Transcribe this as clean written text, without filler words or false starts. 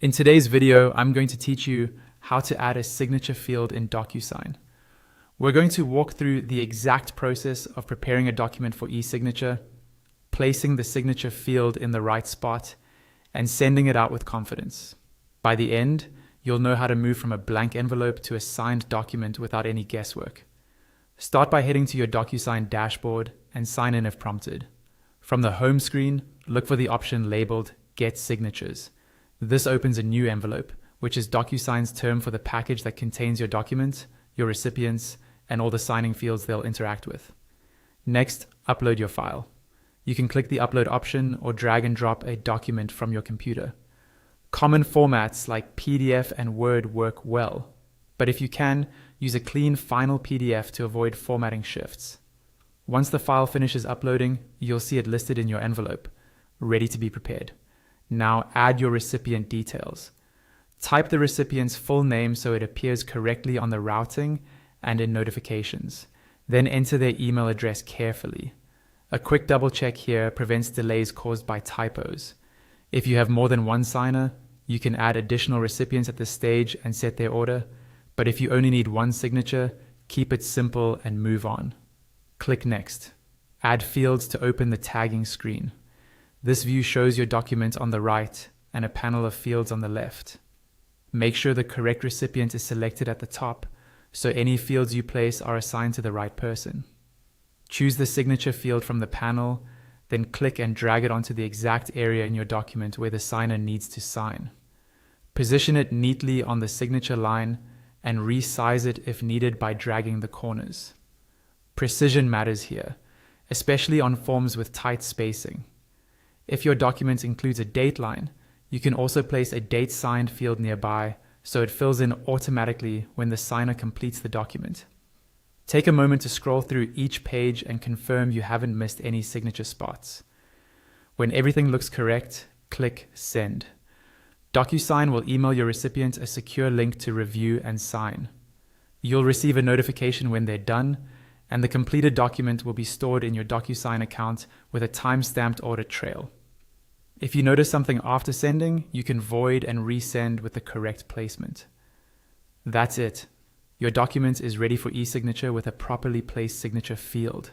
In today's video, I'm going to teach you how to add a signature field in DocuSign. We're going to walk through the exact process of preparing a document for e-signature, placing the signature field in the right spot, and sending it out with confidence. By the end, you'll know how to move from a blank envelope to a signed document without any guesswork. Start by heading to your DocuSign dashboard and sign in if prompted. From the home screen, look for the option labeled Get Signatures. This opens a new envelope, which is DocuSign's term for the package that contains your document, your recipients, and all the signing fields they'll interact with. Next, upload your file. You can click the upload option or drag and drop a document from your computer. Common formats like PDF and Word work well, but if you can, use a clean final PDF to avoid formatting shifts. Once the file finishes uploading, you'll see it listed in your envelope, ready to be prepared. Now add your recipient details. Type the recipient's full name so it appears correctly on the routing and in notifications. Then enter their email address carefully. A quick double check here prevents delays caused by typos. If you have more than one signer, you can add additional recipients at this stage and set their order. But if you only need one signature, keep it simple and move on. Click Next. Add fields to open the tagging screen. This view shows your document on the right and a panel of fields on the left. Make sure the correct recipient is selected at the top, so any fields you place are assigned to the right person. Choose the signature field from the panel, then click and drag it onto the exact area in your document where the signer needs to sign. Position it neatly on the signature line and resize it if needed by dragging the corners. Precision matters here, especially on forms with tight spacing. If your document includes a date line, you can also place a date signed field nearby so it fills in automatically when the signer completes the document. Take a moment to scroll through each page and confirm you haven't missed any signature spots. When everything looks correct, click Send. DocuSign will email your recipient a secure link to review and sign. You'll receive a notification when they're done, and the completed document will be stored in your DocuSign account with a time-stamped audit trail. If you notice something after sending, you can void and resend with the correct placement. That's it. Your document is ready for e-signature with a properly placed signature field.